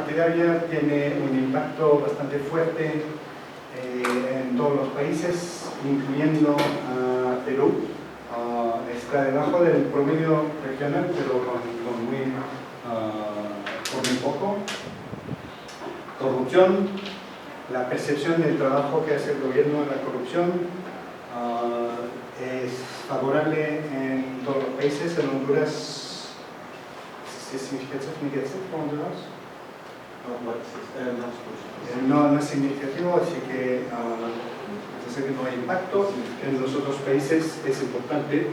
partidaria tiene un impacto bastante fuerte en todos los países, incluyendo Perú. Está debajo del promedio regional, pero con muy poco. Corrupción, la percepción del trabajo que hace el gobierno en la corrupción es favorable en todos los países. En Honduras, ¿es significativo para Honduras? No es significativo, así que no hay impacto. En los otros países es importante,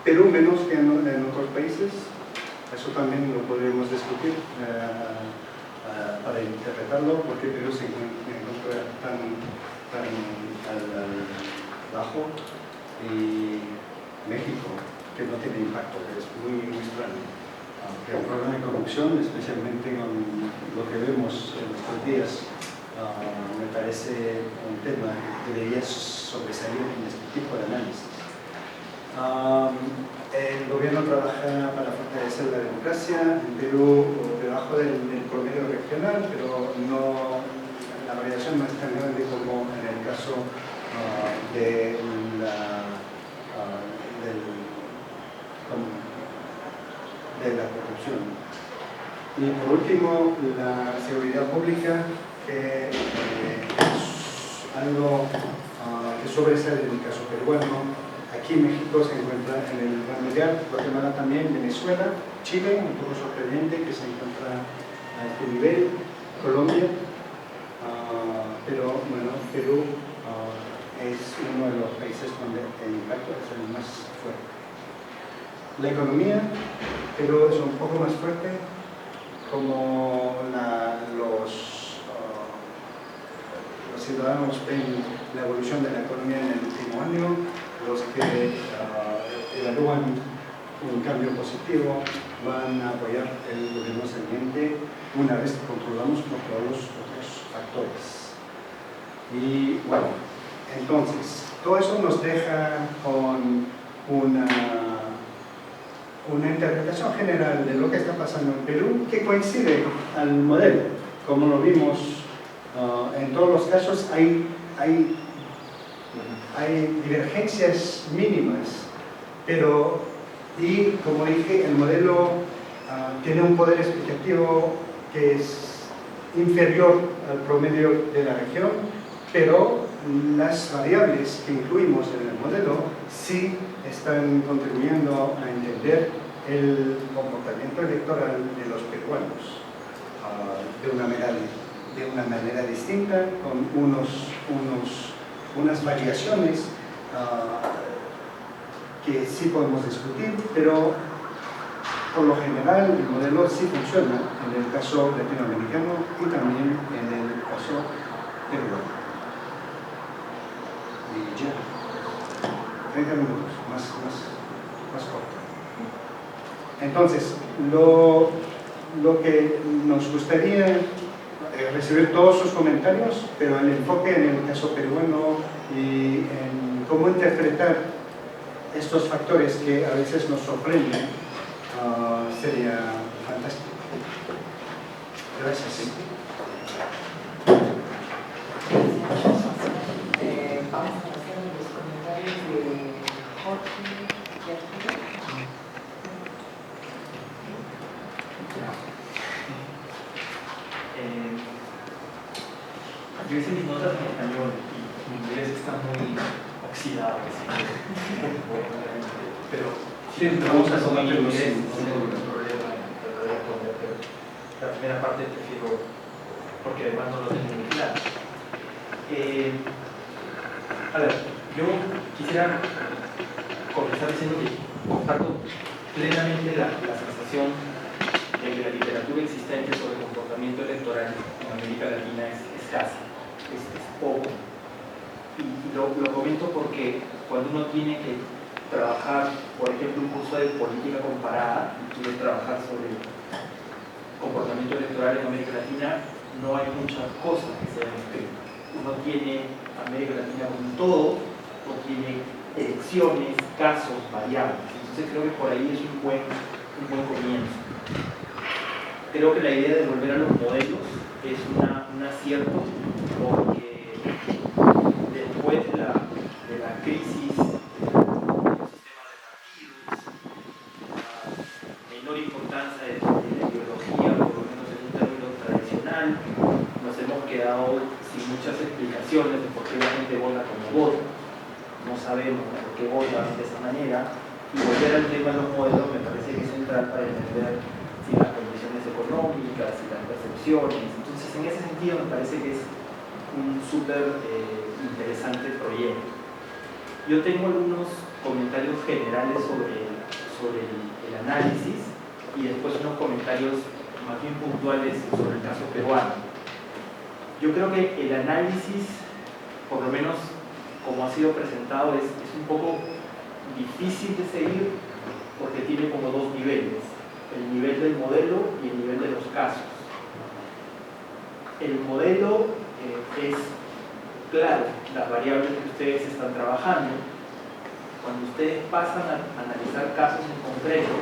pero menos que en otros países. Eso también lo podremos discutir para interpretarlo, porque Perú se encuentra tan bajo, y México, que no tiene impacto, que es muy extraño. El problema de corrupción, especialmente con lo que vemos en estos días, me parece un tema que debería sobresalir en este tipo de análisis. El gobierno trabaja para fortalecer la democracia en Perú debajo del promedio regional, pero la variación no es tan grande como en el caso de la corrupción. Y por último, la seguridad pública, que es algo que sobresale en el caso peruano. Aquí México se encuentra en el gran lugar, Guatemala también, Venezuela, Chile, un poco sorprendente que se encuentra a este nivel, Colombia, pero bueno, Perú es uno de los países donde el impacto es el más fuerte. La economía, Perú es un poco más fuerte, como los ciudadanos ven la evolución de la economía en el último año. Los que evalúan un cambio positivo van a apoyar el gobierno saliente una vez que controlamos con todos los otros factores. Y bueno, entonces, todo eso nos deja con una interpretación general de lo que está pasando en Perú, que coincide al modelo. Como lo vimos, en todos los casos hay divergencias mínimas, y como dije, el modelo tiene un poder explicativo que es inferior al promedio de la región, pero las variables que incluimos en el modelo sí están contribuyendo a entender el comportamiento electoral de los peruanos de una manera distinta, con unas variaciones que sí podemos discutir, pero por lo general el modelo sí funciona en el caso latinoamericano y también en el caso peruano. Y ya, 30 minutos, más corto. Entonces, lo que nos gustaría recibir todos sus comentarios, pero el enfoque en el caso peruano y en cómo interpretar estos factores que a veces nos sorprenden sería fantástico. Gracias. Vamos a pasar a los comentarios de Jorge y Arturo. Yo hice mis notas en español y mi inglés está muy oxidado, pero si entramos a tomar el inglés, no tengo ningún problema en tratar de responder, pero la primera parte prefiero, porque además no lo tengo muy claro. A ver, yo quisiera comenzar diciendo que comparto plenamente la sensación de que la literatura existente sobre el comportamiento electoral en América Latina es escasa. Es poco. Y lo comento porque cuando uno tiene que trabajar, por ejemplo, un curso de política comparada y quiere trabajar sobre comportamiento electoral en América Latina, no hay muchas cosas que se hayan escrito. Uno tiene América Latina como un todo, o tiene elecciones, casos, variables. Entonces creo que por ahí es un buen comienzo. creo que la idea de volver a los modelos es un acierto, porque después de la crisis de los sistemas de partidos, la menor importancia de la ideología, por lo menos en un término tradicional, nos hemos quedado sin muchas explicaciones de por qué la gente vota como vota. No sabemos por qué votan de esa manera, y volver al tema de los modelos me parece que es central para entender si las condiciones económicas, si las percepciones. Entonces, en ese sentido me parece que es un súper interesante proyecto. Yo tengo algunos comentarios generales sobre el análisis y después unos comentarios más bien puntuales sobre el caso peruano. Yo creo que el análisis, por lo menos como ha sido presentado, es un poco difícil de seguir porque tiene como dos niveles: el nivel del modelo y el nivel de los casos. El modelo es, claro, las variables que ustedes están trabajando. Cuando ustedes pasan a analizar casos en concreto,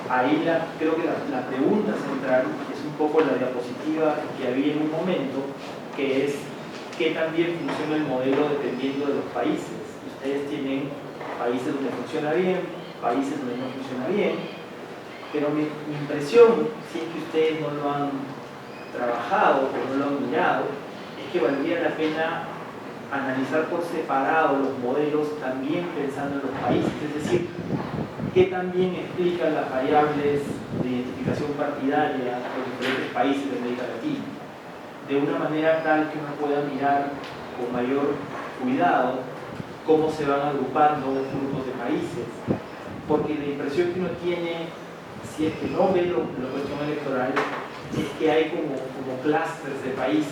ahí creo que la pregunta central es un poco la diapositiva que había en un momento, que es qué tan bien funciona el modelo dependiendo de los países. Ustedes tienen países donde funciona bien, países donde no funciona bien, pero mi impresión, si es que ustedes no lo han trabajado o no lo han mirado, es que valdría la pena analizar por separado los modelos también pensando en los países, es decir, qué también explican las variables de identificación partidaria de los diferentes países de América Latina, de una manera tal que uno pueda mirar con mayor cuidado cómo se van agrupando grupos de países, porque la impresión que uno tiene, si es que no ve la cuestión electoral, es que hay como clústeres de países.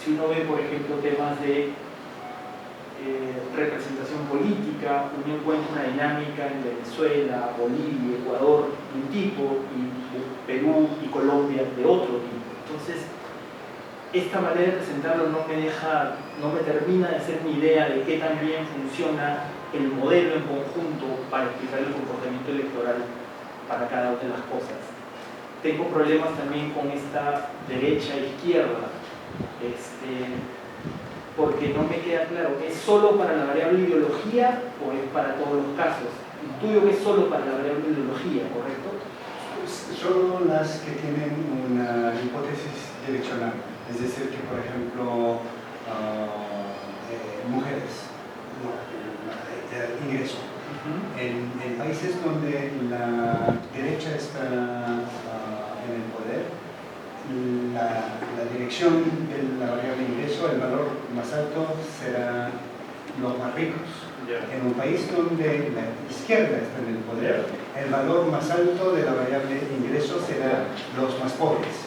Si uno ve, por ejemplo, temas de representación política, uno encuentra una dinámica en Venezuela, Bolivia, Ecuador de un tipo, y Perú y Colombia de otro tipo. Entonces, esta manera de presentarlo no me termina de hacer ni idea de qué tan bien funciona el modelo en conjunto para explicar el comportamiento electoral para cada una de las cosas. Tengo problemas también con esta derecha-izquierda, porque no me queda claro, ¿es solo para la variable ideología o es para todos los casos? Intuyo que es solo para la variable ideología, ¿correcto? Solo las que tienen una hipótesis direccional, es decir, que por ejemplo mujeres, ingreso. En países donde la derecha está en el poder, la dirección de la variable ingreso, el valor más alto será los más ricos. En un país donde la izquierda está en el poder, el valor más alto de la variable ingreso será los más pobres.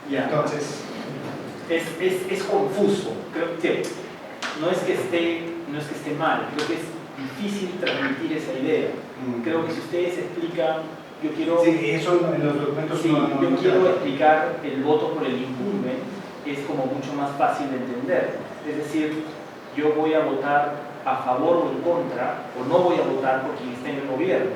Entonces, es confuso. Creo que no es que esté mal, creo que es difícil transmitir esa idea. Creo que si ustedes explican, yo quiero... Sí, eso en los documentos sí, yo quiero explicar el voto por el incumbent, es como mucho más fácil de entender. Es decir, yo voy a votar a favor o en contra, o no voy a votar por quien esté en el gobierno.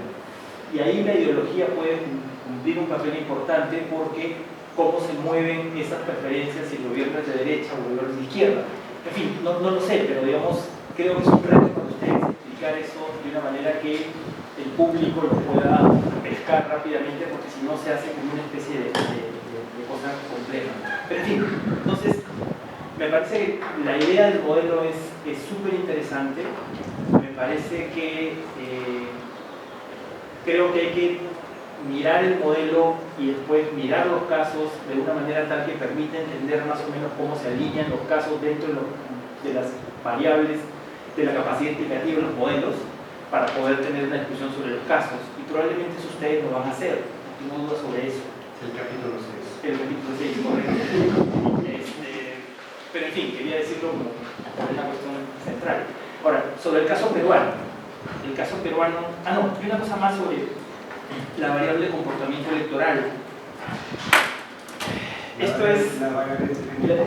Y ahí la ideología puede cumplir un papel importante, porque cómo se mueven esas preferencias, si el gobierno es de derecha o el gobierno es de izquierda. En fin, no lo sé, pero digamos, creo que es un reto para ustedes explicar eso de una manera que el público lo pueda pescar rápidamente, porque si no se hace como una especie de cosa compleja. Pero en fin, entonces, me parece que la idea del modelo es súper interesante. Me parece que creo que hay que mirar el modelo y después mirar los casos de una manera tal que permita entender más o menos cómo se alinean los casos dentro de las variables de la capacidad explicativa de los modelos, para poder tener una discusión sobre los casos. Y probablemente eso ustedes lo van a hacer, no tengo dudas sobre eso. El capítulo 6. El capítulo 6, correcto. Pero en fin, quería decirlo como una cuestión central. Ahora, sobre el caso peruano. El caso peruano... y una cosa más sobre la variable de comportamiento electoral. Esto es... La variable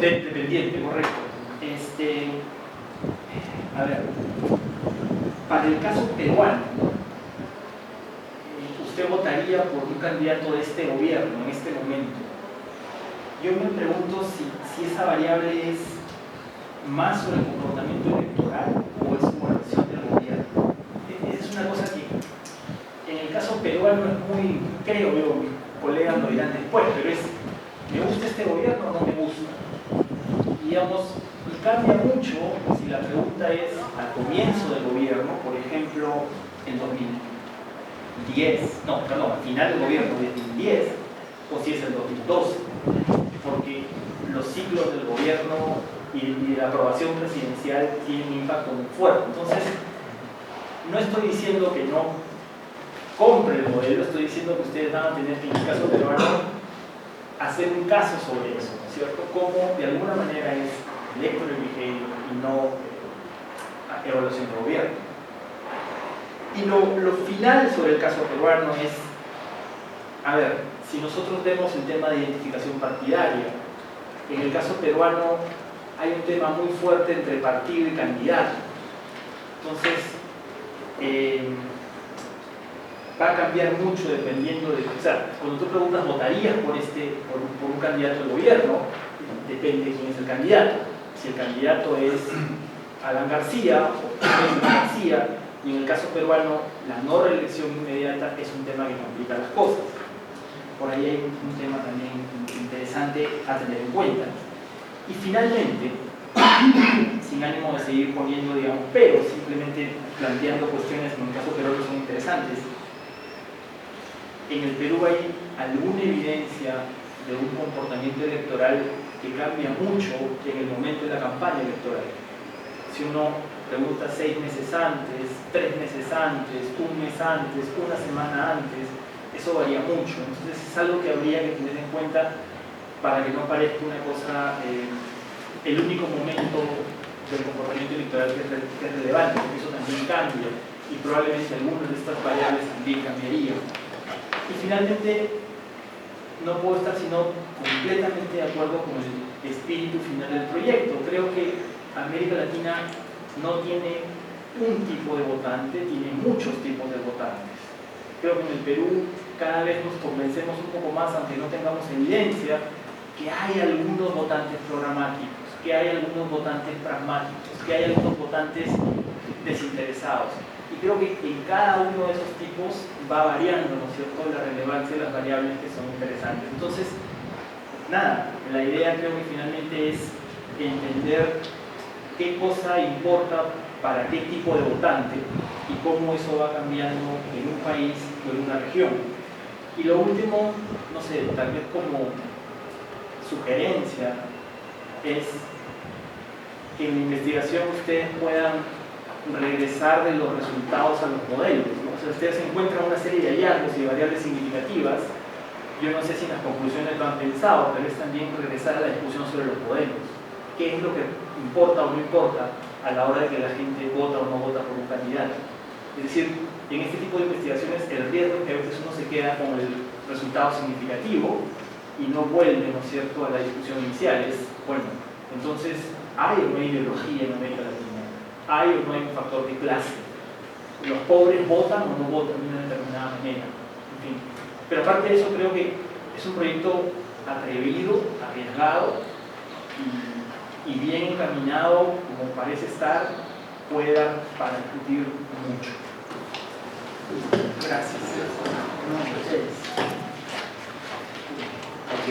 dependiente, correcto. A ver, para el caso peruano, usted votaría por un candidato de este gobierno en este momento. Yo me pregunto si esa variable es más sobre el comportamiento electoral o es por acción del gobierno. Esa es una cosa que en el caso peruano es muy, creo yo, mis colegas lo dirán después, pero es, ¿me gusta este gobierno o no me gusta? Y digamos, cambia mucho si la pregunta es al comienzo del gobierno, por ejemplo, en 2010, al final del gobierno de 2010, o si es el 2012, porque los ciclos del gobierno y la aprobación presidencial tienen un impacto muy fuerte. Entonces, no estoy diciendo que no compre el modelo, estoy diciendo que ustedes van a tener que, en el caso peruano, hacer un caso sobre eso, ¿no es cierto? Cómo de alguna manera es electoral behavior y no evaluación de gobierno. Y lo final sobre el caso peruano es, a ver, si nosotros vemos el tema de identificación partidaria, en el caso peruano hay un tema muy fuerte entre partido y candidato. Entonces, va a cambiar mucho dependiendo de... O sea, cuando tú preguntas, ¿votarías por un candidato del gobierno? Depende de quién es el candidato. Si el candidato es Alan García o Pedro García, y en el caso peruano, la no reelección inmediata es un tema que complica las cosas. Por ahí hay un tema también interesante a tener en cuenta. Y finalmente, sin ánimo de seguir poniendo, digamos, pero simplemente planteando cuestiones que en el caso peruano son interesantes, en el Perú hay alguna evidencia de un comportamiento electoral que cambia mucho en el momento de la campaña electoral. Si uno pregunta 6 meses antes, 3 meses antes, 1 mes antes, 1 semana antes, eso varía mucho. Entonces es algo que habría que tener en cuenta para que no parezca una cosa, el único momento del comportamiento electoral que es relevante, porque eso también cambia y probablemente algunas de estas variables también cambiarían. Y finalmente, no puedo estar sino completamente de acuerdo con el espíritu final del proyecto. Creo que América Latina no tiene un tipo de votante, tiene muchos tipos de votantes. Creo que en el Perú cada vez nos convencemos un poco más, aunque no tengamos evidencia, que hay algunos votantes programáticos, que hay algunos votantes pragmáticos, que hay algunos votantes desinteresados. Y creo que en cada uno de esos tipos va variando, ¿no es cierto?, la relevancia de las variables que son interesantes. Entonces, nada, la idea creo que finalmente es entender qué cosa importa para qué tipo de votante y cómo eso va cambiando en un país o en una región. Y lo último, no sé, tal vez como sugerencia, es que en la investigación ustedes puedan regresar de los resultados a los modelos, ¿no? O sea, ustedes encuentran una serie de hallazgos y variables significativas. Yo no sé si en las conclusiones lo han pensado, pero es también regresar a la discusión sobre los modelos. ¿Qué es lo que importa o no importa a la hora de que la gente vota o no vota por un candidato? Es decir, en este tipo de investigaciones el riesgo es que a veces uno se queda con el resultado significativo y no vuelve, ¿no es cierto?, a la discusión inicial. Es, bueno, entonces, ¿hay o no hay ideología en América Latina? ¿Hay o no hay un factor de clase? ¿Los pobres votan o no votan de una determinada manera? En fin. Pero aparte de eso, creo que es un proyecto atrevido, arriesgado y bien encaminado, como parece estar, puede dar para discutir mucho. Gracias. Ok.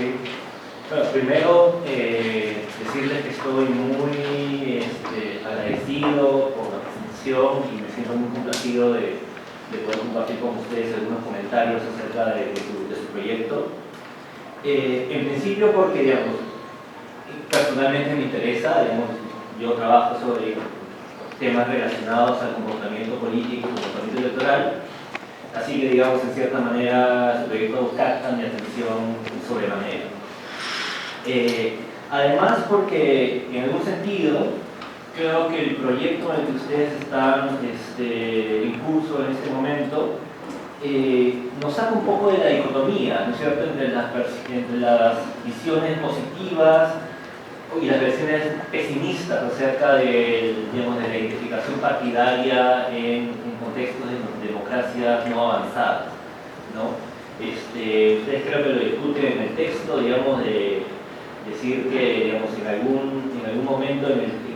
Bueno, primero decirles que estoy muy agradecido por la presentación y me siento muy complacido de poder compartir con ustedes algunos comentarios acerca de su proyecto. En principio porque, digamos, personalmente me interesa, digamos, yo trabajo sobre temas relacionados al comportamiento político y comportamiento electoral, así que, digamos, en cierta manera su proyecto capta mi atención sobremanera. Además porque en algún sentido creo que el proyecto en el que ustedes están en curso en este momento nos saca un poco de la dicotomía, ¿no es cierto?, entre las visiones positivas y las versiones pesimistas acerca de la identificación partidaria en contextos de democracia no avanzada. ¿no? Ustedes creo que lo discuten en el texto, digamos, de decir que, digamos, en algún momento en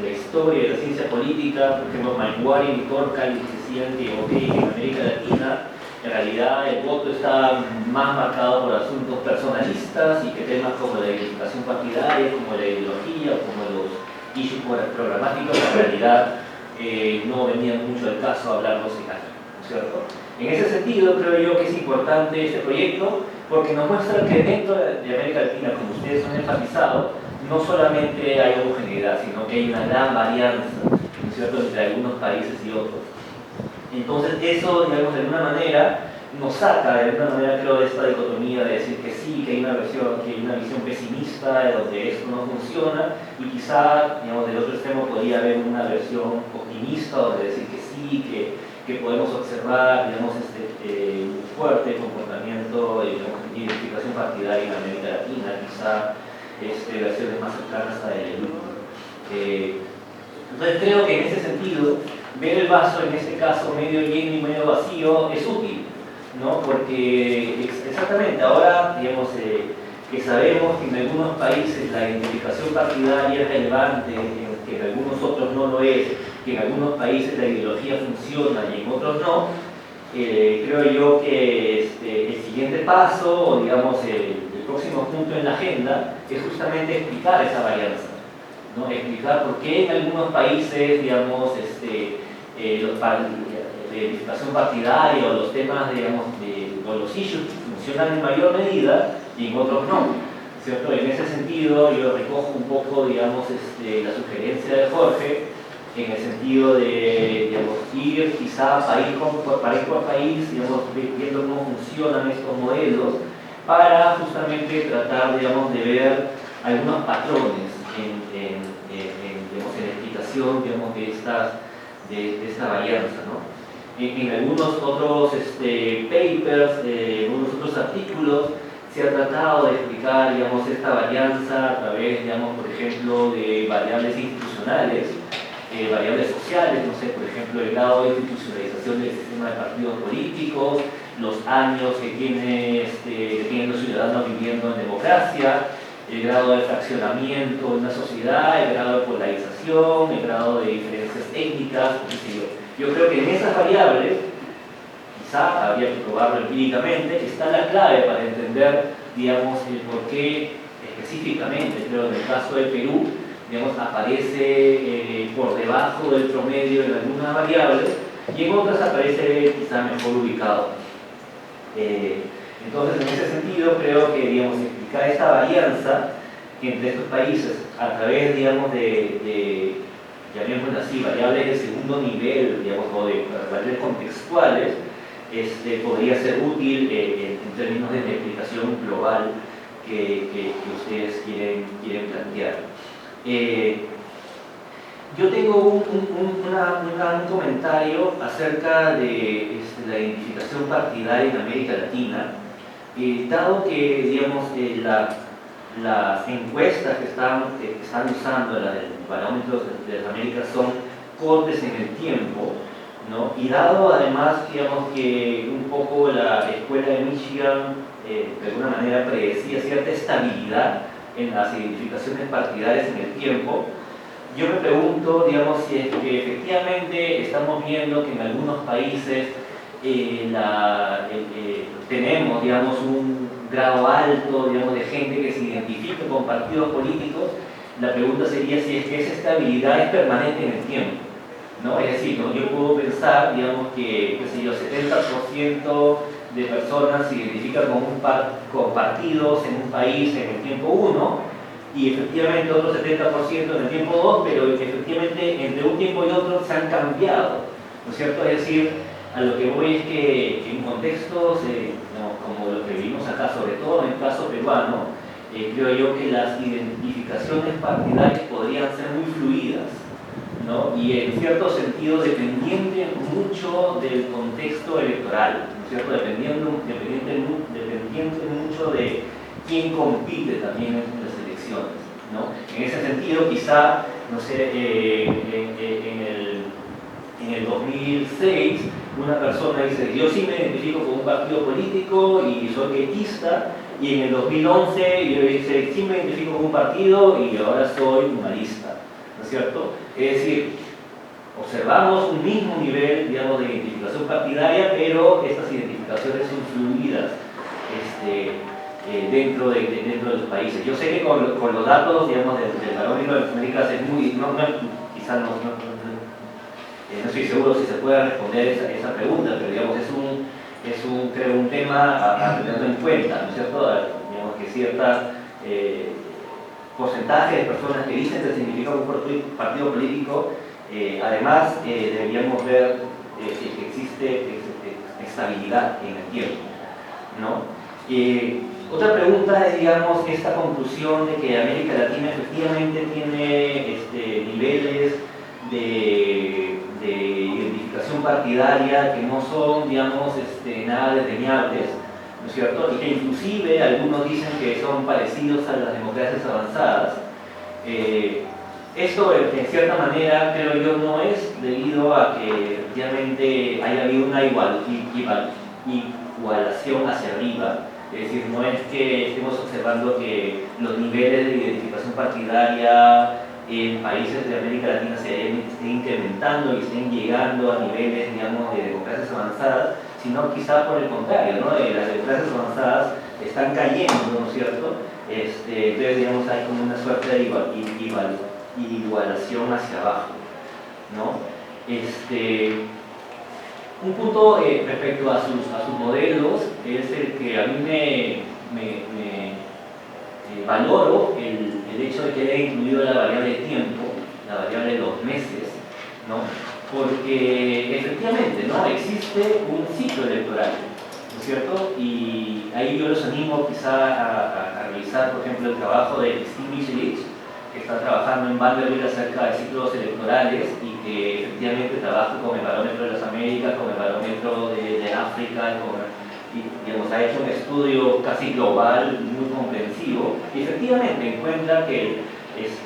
la historia de la ciencia política, por ejemplo, Maiguari y Torcal decían que, ok, en América Latina, en realidad el voto está más marcado por asuntos personalistas y que temas como la identificación partidaria, como la ideología, como los issues programáticos, en realidad no venían mucho al caso hablarlos en algo, ¿no es cierto? En ese sentido, creo yo que es importante este proyecto porque nos muestra que dentro de América Latina, como ustedes han enfatizado, no solamente hay homogeneidad, sino que hay una gran varianza, ¿no es cierto?, entre algunos países y otros. Entonces, eso, digamos, de alguna manera nos saca, de alguna manera, creo, de esta dicotomía de decir que sí, que hay una visión pesimista, de donde esto no funciona, y quizá, digamos, del otro extremo podría haber una versión optimista, donde decir que sí, que podemos observar, digamos, un fuerte comportamiento, digamos, de identificación partidaria en América Latina, quizá versiones más cercanas a él. Entonces creo que en ese sentido, ver el vaso, en este caso, medio lleno y medio vacío, es útil, ¿no? Porque exactamente, ahora, digamos, que sabemos que en algunos países la identificación partidaria es relevante, que en algunos otros no lo es, que en algunos países la ideología funciona y en otros no, creo yo que el siguiente paso, o digamos el próximo punto en la agenda, es justamente explicar esa varianza, ¿no? Explicar por qué en algunos países, digamos, de identificación partidaria o los temas, digamos, o los issues funcionan en mayor medida y en otros no, ¿cierto? En ese sentido, yo recojo un poco, digamos, la sugerencia de Jorge, en el sentido de, digamos, ir quizá país por país, digamos, viendo cómo funcionan estos modelos, para justamente tratar, digamos, de ver algunos patrones digamos, en la explicación, digamos, de esta varianza, ¿no? En algunos otros papers, en algunos otros artículos, se ha tratado de explicar, digamos, esta varianza a través, digamos, por ejemplo, de variables institucionales, variables sociales, no sé, por ejemplo, el grado de institucionalización del sistema de partidos políticos, los años que tienen los ciudadanos viviendo en democracia, el grado de fraccionamiento en una sociedad, el grado de polarización, el grado de diferencias étnicas, qué sé yo. Yo creo que en esas variables, quizá habría que probarlo empíricamente, está la clave para entender, digamos, el por qué específicamente, creo, en el caso de Perú, digamos, aparece por debajo del promedio en algunas variables y en otras aparece quizá mejor ubicado. Entonces, en ese sentido, creo que, digamos, explicar esta varianza entre estos países a través, digamos, llamémoslo así, variables de segundo nivel, digamos, o de variables contextuales, podría ser útil en términos de explicación global que ustedes quieren plantear. Yo tengo un comentario acerca de la identificación partidaria en América Latina, dado que, digamos, las encuestas que están usando, las del Barómetro de las Américas, son cortes en el tiempo, ¿no? Y dado además, digamos, que un poco la escuela de Michigan de alguna manera predecía cierta estabilidad en las identificaciones partidarias en el tiempo, yo me pregunto, digamos, si es que efectivamente estamos viendo que en algunos países tenemos, digamos, un grado alto, digamos, de gente que se identifica con partidos políticos. La pregunta sería si es que esa estabilidad es permanente en el tiempo, ¿no? Es decir, ¿no? Yo puedo pensar, digamos, que, qué sé yo, 70% de personas se identifican con partidos en un país en el tiempo 1 y efectivamente otro 70% en el tiempo 2, pero efectivamente entre un tiempo y otro se han cambiado, ¿no es cierto? Es decir, a lo que voy es que en contextos como los que vivimos acá, sobre todo en el caso peruano, creo yo que las identificaciones partidarias podrían ser muy fluidas, ¿no? Y en cierto sentido dependiente mucho del contexto electoral, ¿no es cierto? Dependiente mucho de quién compite también en las elecciones, ¿no? En ese sentido, quizá, no sé, en el 2006 una persona dice, yo sí me identifico con un partido político y soy guetista, y en el 2011 yo dice, sí me identifico con un partido y ahora soy humanista, ¿no es cierto? Es decir, observamos un mismo nivel, digamos, de identificación partidaria, pero estas identificaciones son fluidas dentro de los países. Yo sé que con los datos, digamos, del Barómetro de las Américas es muy, quizás no estoy seguro si se puede responder esa pregunta, pero digamos, creo, un tema a tener en cuenta, ¿no es cierto? Digamos que cierta porcentaje de personas que dicen que significa un partido político, además deberíamos ver si existe estabilidad en el tiempo, ¿no? Otra pregunta es, digamos, esta conclusión de que América Latina efectivamente tiene niveles de identificación partidaria que no son, digamos, nada desdeñables, ¿no es cierto? Y que inclusive algunos dicen que son parecidos a las democracias avanzadas. Esto, en cierta manera, creo yo, no es debido a que efectivamente haya habido una igualación hacia arriba. Es decir, no es que estemos observando que los niveles de identificación partidaria en países de América Latina se estén incrementando y estén llegando a niveles, digamos, de democracias avanzadas, sino quizá por el contrario, ¿no? Las democracias avanzadas están cayendo, ¿no es cierto? Entonces, digamos, hay como una suerte de igualación hacia abajo, ¿no? Un punto respecto a sus modelos es el que a mí me valoro el hecho de que haya incluido la variable de tiempo, la variable de los meses, ¿no? Porque efectivamente, ¿no? Existe un ciclo electoral, ¿no es cierto? Y ahí yo los animo quizá a revisar, por ejemplo, el trabajo de Christine Michelich, que está trabajando en Vanderbilt acerca de ciclos electorales y que efectivamente trabaja con el Barómetro de las Américas, con el Barómetro de África, y digamos, ha hecho un estudio casi global, muy comprensivo, y efectivamente encuentra que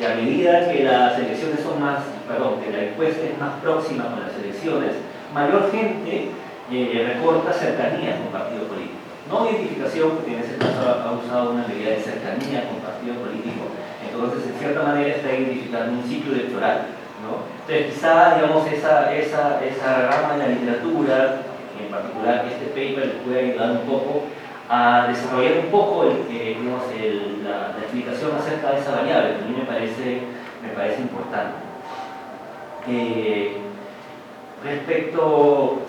a medida que las elecciones son más, que la encuesta es más próxima con las elecciones, mayor gente reporta cercanía con partido político. No identificación, porque en ese caso ha usado una medida de cercanía con partido político. Entonces, en cierta manera está identificando un ciclo electoral, ¿no? Entonces, quizá, digamos, esa rama de la literatura, en particular este paper, les puede ayudar un poco a desarrollar un poco digamos, la explicación acerca de esa variable, que a mí me parece importante. Respecto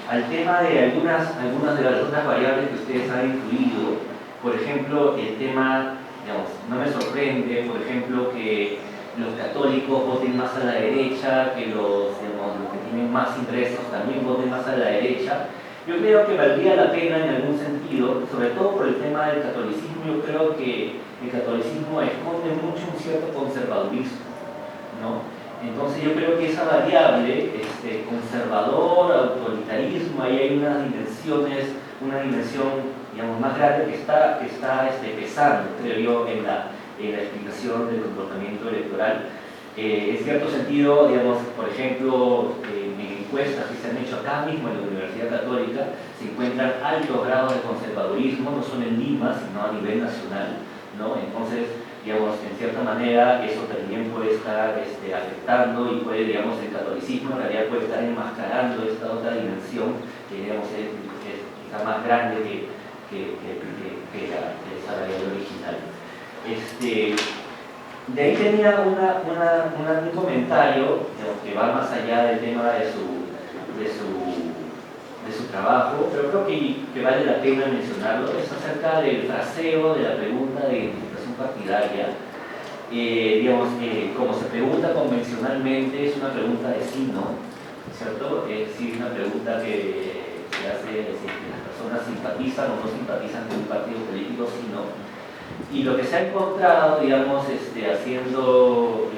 al tema de algunas de las otras variables que ustedes han incluido, por ejemplo, el tema, digamos, no me sorprende, por ejemplo, que los católicos voten más a la derecha, que los que tienen más ingresos también voten más a la derecha. Yo creo que valdría la pena en algún sentido, sobre todo por el tema del catolicismo. Yo creo que el catolicismo esconde mucho un cierto conservadurismo, ¿no? Entonces yo creo que esa variable, conservador, autoritarismo, ahí hay una dimensión, digamos, más grande que está pesando, creo yo, en la explicación del comportamiento electoral. En cierto sentido, digamos, por ejemplo, en encuestas que se han hecho acá mismo en la Universidad Católica, se encuentran altos grados de conservadurismo, no solo en Lima, sino a nivel nacional, ¿no? Entonces, digamos, en cierta manera, eso también puede estar afectando y puede, digamos, el catolicismo en realidad puede estar enmascarando esta otra dimensión que, digamos, es quizá más grande que esa variable original. De ahí tenía un comentario, digamos, que va más allá del tema de su trabajo, pero creo que vale la pena mencionarlo. Es acerca del fraseo de la pregunta de identificación partidaria. Digamos, como se pregunta convencionalmente, es una pregunta de sí, ¿no? ¿Cierto? Es decir, una pregunta que se hace si las personas simpatizan o no simpatizan con un partido político, sí, no. Y lo que se ha encontrado, digamos, haciendo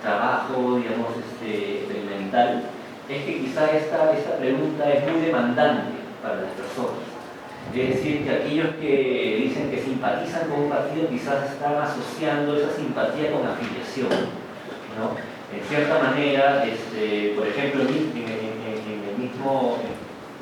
trabajo, digamos, experimental, es que quizá esta pregunta es muy demandante para las personas. Es decir, que aquellos que dicen que simpatizan con un partido quizás están asociando esa simpatía con afiliación, ¿no? En cierta manera, por ejemplo, en mismo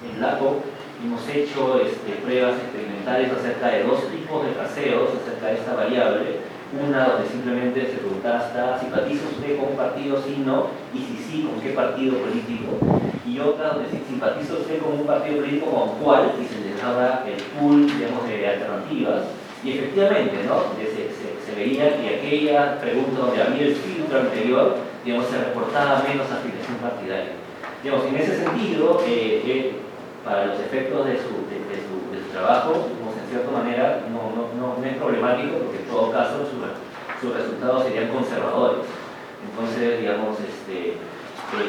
en LACO hemos hecho pruebas experimentales acerca de dos tipos de traseos acerca de esta variable. Una donde simplemente se preguntaba, ¿simpatiza usted con un partido sí, no? Y si sí, ¿con qué partido político? Y otra donde si simpatiza usted con un partido político, ¿con cuál? Y se les daba el pool, digamos, de alternativas. Y efectivamente, ¿no? Se veía que aquella pregunta donde había el filtro anterior, digamos, se reportaba menos afiliación partidaria. Digamos, en ese sentido, para los efectos de su trabajo, digamos, en cierta manera, no es problemático, porque en todo caso sus resultados serían conservadores. Entonces, digamos,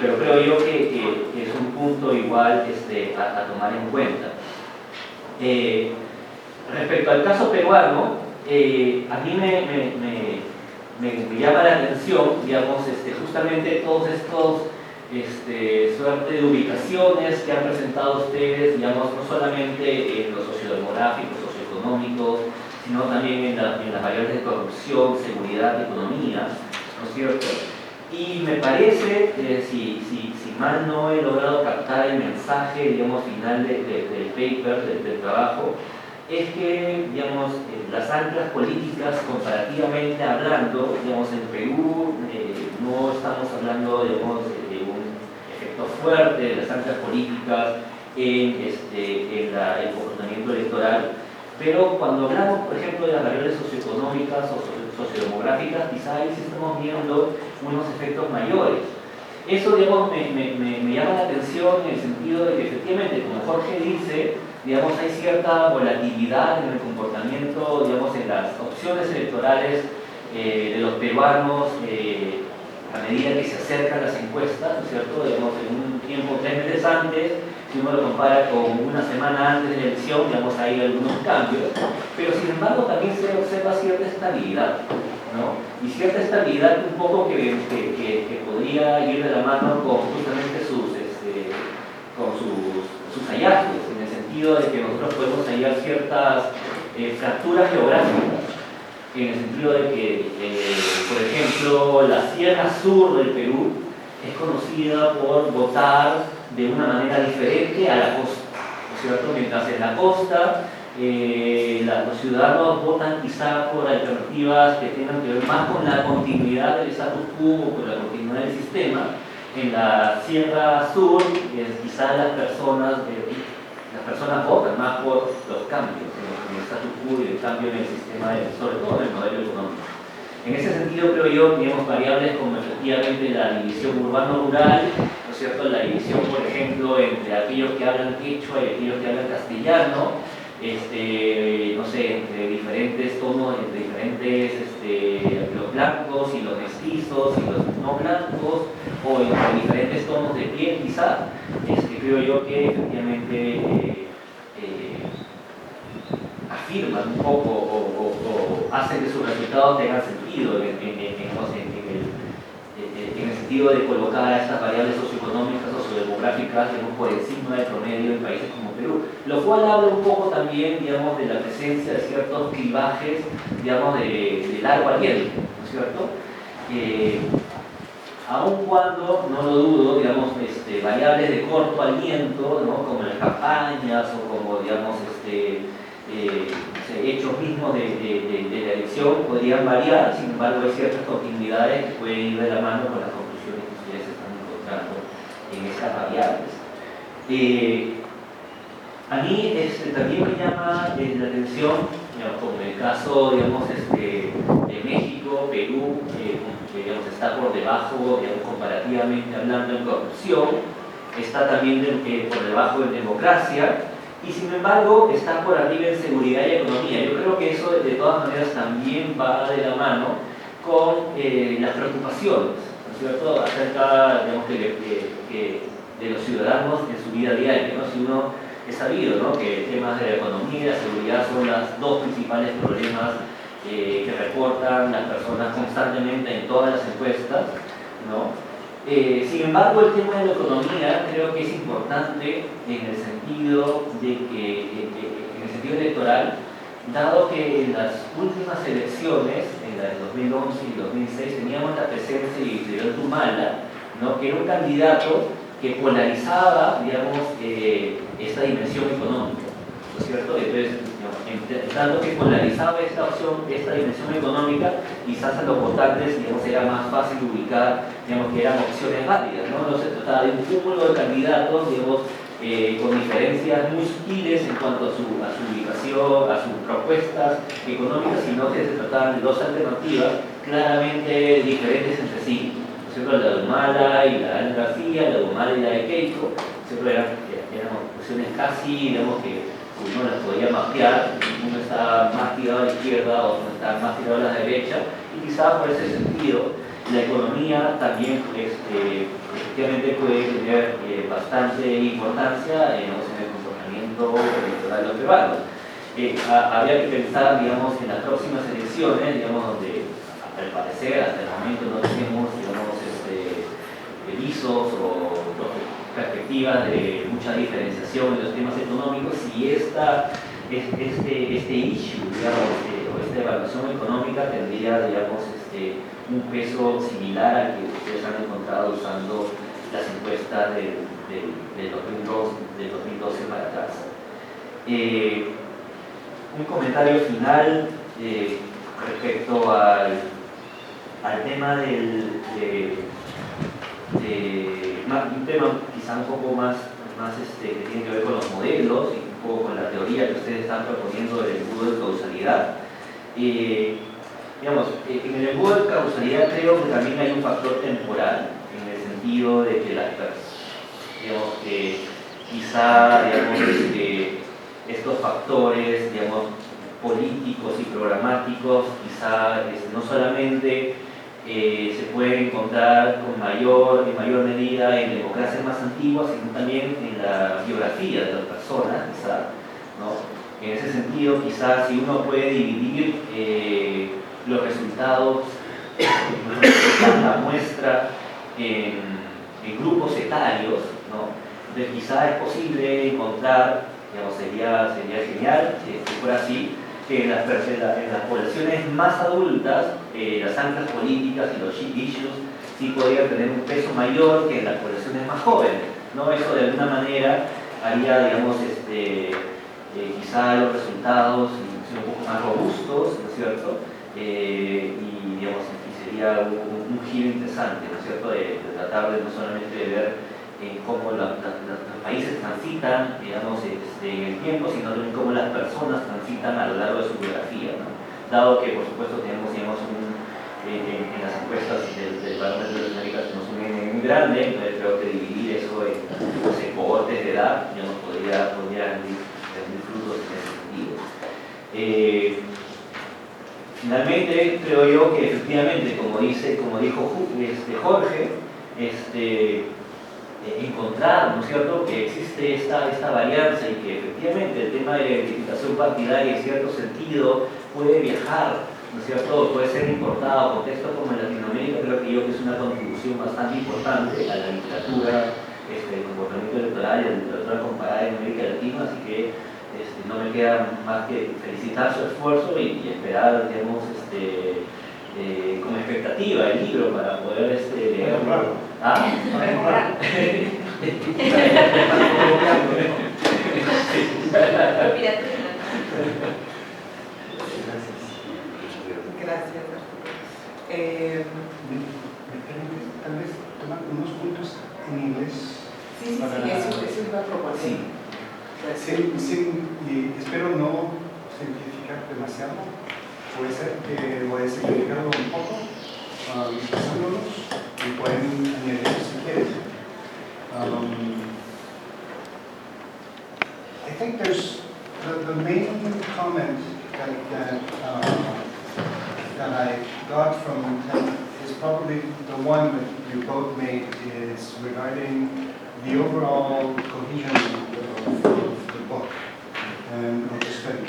pero creo yo que es un punto igual a tomar en cuenta. Respecto al caso peruano, a mí me llama la atención, digamos, justamente todos estos suerte de ubicaciones que han presentado ustedes, digamos, no solamente en lo sociodemográfico, socioeconómico, sino también en las variables de corrupción, seguridad, economía, ¿no es cierto? Y me parece, si mal no he logrado captar el mensaje, digamos, final del paper, del trabajo, es que, digamos, las anclas políticas, comparativamente hablando, digamos, en Perú no estamos hablando, digamos, de un efecto fuerte de las anclas políticas en el comportamiento electoral, pero cuando hablamos, por ejemplo, de las variables socioeconómicas o sociodemográficas, quizá ahí sí estamos viendo unos efectos mayores. Eso, digamos, me llama la atención en el sentido de que efectivamente, como Jorge dice, digamos, hay cierta volatilidad en el comportamiento, digamos, en las opciones electorales de los peruanos a medida que se acercan las encuestas, ¿no es cierto? Digamos, en un tiempo 3 meses antes, si uno lo compara con una semana antes de la elección, digamos, hay algunos cambios, pero sin embargo también se observa cierta estabilidad, ¿no? Y cierta estabilidad un poco que podría ir de la mano con justamente sus hallazgos, en el sentido de que nosotros podemos hallar ciertas fracturas geográficas, en el sentido de que, por ejemplo, la Sierra Sur del Perú es conocida por votar de una manera diferente a la costa, ¿no es cierto? Mientras en la costa los ciudadanos votan quizá por alternativas que tengan que ver más con la continuidad del status quo o con la continuidad del sistema. En la Sierra Sur, quizá las personas votan más por los cambios en el status quo y el cambio en el sistema, sobre todo en el modelo económico. En ese sentido, creo yo, tenemos variables como efectivamente la división urbano-rural, ¿no es cierto? La división, por ejemplo, entre aquellos que hablan quechua y aquellos que hablan castellano, no sé, entre diferentes tonos, entre diferentes, los blancos y los mestizos y los no blancos, o entre diferentes tonos de piel, quizá, creo yo que efectivamente afirman un poco o hacen que sus resultados tengan sentido en el sentido de colocar a estas variables socioeconómicas o sociodemográficas, digamos, por encima del promedio en países como Perú, lo cual habla un poco también, digamos, de la presencia de ciertos clivajes, digamos, de largo aliento, ¿no es cierto? Aun cuando, no lo dudo, digamos, variables de corto aliento, ¿no? Como las campañas o como, digamos, hechos mismos de la elección podrían variar, sin embargo hay ciertas continuidades que pueden ir de la mano con las conclusiones que ustedes están encontrando en esas variables. A mí también me llama la atención, digamos, como en el caso, digamos, de México, Perú, que digamos, está por debajo, digamos, comparativamente hablando en corrupción, está también por debajo en democracia, y sin embargo está por arriba en seguridad y economía. Yo creo que eso de todas maneras también va de la mano con las preocupaciones, ¿no es cierto?, acerca, digamos, de los ciudadanos en su vida diaria, ¿no? Si uno es sabido, ¿no?, que temas de la economía y la seguridad son los dos principales problemas que reportan las personas constantemente en todas las encuestas, ¿no? Sin embargo, el tema de la economía creo que es importante en el sentido electoral, dado que en las últimas elecciones, en la de 2011 y 2006, teníamos la presencia de Isabel Humala, ¿no?, que era un candidato que polarizaba, digamos, esta dimensión económica, ¿no es cierto? Entonces, en tanto que polarizaba esta opción, esta dimensión económica, quizás a los votantes, digamos, era más fácil ubicar, digamos, que eran opciones válidas, ¿no? No se trataba de un cúmulo de candidatos, digamos, con diferencias muy sutiles en cuanto a su ubicación, a sus propuestas económicas, sino que se trataban de dos alternativas claramente diferentes entre sí, ¿no es cierto? La de Humala y la de Ana García, la de Humala y la de Keiko, ¿no? Eran opciones casi, digamos, que uno las podía mapear, uno estaba más tirado a la izquierda, otro estaba más tirado a la derecha, y quizás por ese sentido la economía también efectivamente puede tener bastante importancia en el comportamiento electoral de los peruanos. Habría que pensar, digamos, en las próximas elecciones, digamos, donde al parecer hasta el momento no tenemos, digamos, visos o perspectivas de mucha diferenciación en los temas económicos, si este issue, digamos, o esta evaluación económica tendría, digamos, un peso similar al que ustedes han encontrado usando las encuestas del 2012 para atrás. Un comentario final respecto al tema un tema quizá un poco más que tiene que ver con los modelos y un poco con la teoría que ustedes están proponiendo del embudo de causalidad. Digamos, en el embudo de causalidad creo que también hay un factor temporal, en el sentido de que digamos que quizá, digamos, estos factores, digamos, políticos y programáticos, quizá no solamente se pueden encontrar en mayor medida en democracias más antiguas, sino también en la biografía de las personas, quizá, ¿no? En ese sentido, quizás si uno puede dividir los resultados, la muestra en grupos etarios, ¿no? Entonces quizá es posible encontrar, digamos, sería genial si fuera así, que en las poblaciones más adultas, las anclas políticas y los issues sí podrían tener un peso mayor que en las poblaciones más jóvenes, ¿no? Eso de alguna manera haría, digamos, quizá los resultados un poco más robustos, ¿no es cierto? Y, digamos, sería un giro interesante, ¿no es cierto? De tratar de no solamente de ver cómo los países transitan, digamos, en el tiempo, sino también cómo las personas transitan a lo largo de su biografía, ¿no? Dado que, por supuesto, tenemos, digamos, en las encuestas del Parlamento de Latinoamérica tenemos un N muy grande, entonces creo que dividir eso en cohortes de edad, digamos, podría rendir frutos en ese sentido. Finalmente, creo yo que efectivamente, como dijo Jorge, encontrar, ¿no es cierto?, que existe esta varianza y que efectivamente el tema de la identificación partidaria en cierto sentido puede viajar, ¿no es cierto?, puede ser importado a contextos como en Latinoamérica. Creo que es una contribución bastante importante a la literatura, el comportamiento electoral y a la literatura comparada en América Latina, así que no me queda más que felicitar su esfuerzo y esperar, digamos, como expectativa el libro para poder leerlo. ¿Ah? Gracias. ¿Me permites tal vez tomar unos puntos en inglés? Sí, eso iba a proponer. Y espero no simplificar demasiado. Puede ser que voy a simplificarlo un poco, pasándolos, y pueden añadir si quieren. I think there's the main comment that I got from them is probably the one that you both made, is regarding the overall cohesion of the book and of the study.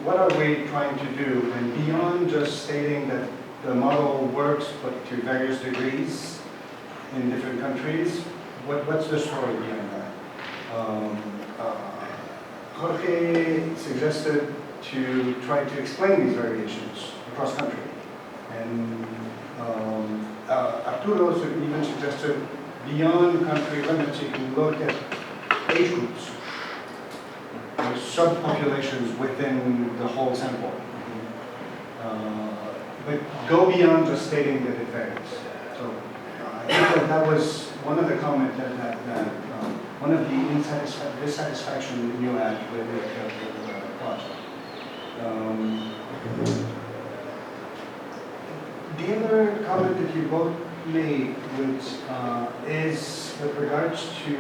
What are we trying to do? And beyond just stating that the model works but to various degrees in different countries, what's the story behind that? Jorge suggested to try to explain these variations across country. And Arturo even suggested beyond country limits, you can look at age groups, or subpopulations within the whole sample. But go beyond just stating that it varies. So I think that was one of the comments that one of the dissatisfaction that you had with the project. The other comment that you both made, which is with regards to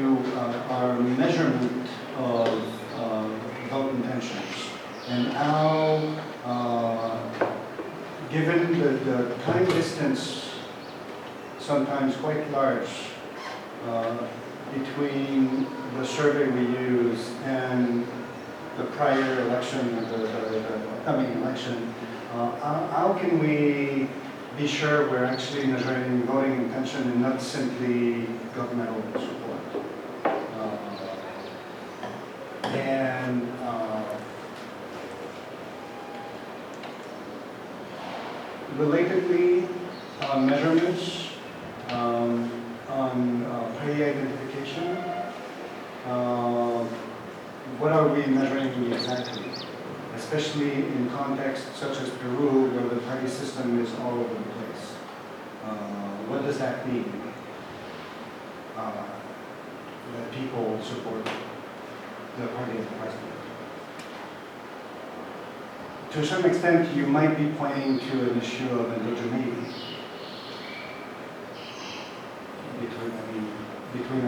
our measurement of vote intentions and how, given the time distance, sometimes quite large, between the survey we use and the prior election, or the upcoming election, how can we be sure we're actually measuring voting intention and not simply governmental support? Relatedly, on measurements, on party identification, what are we measuring exactly? Especially in contexts such as Peru, where the party system is all over the place. What does that mean? That people support the party of the president. To a certain extent, you might be pointing to an issue of indigeneity between a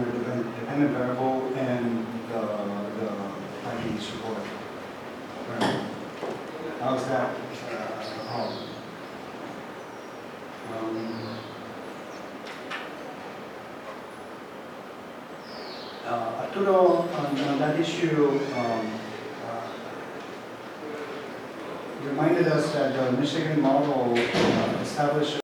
dependent variable and the party support. How's that? Arturo, on that issue, reminded us that the Michigan model established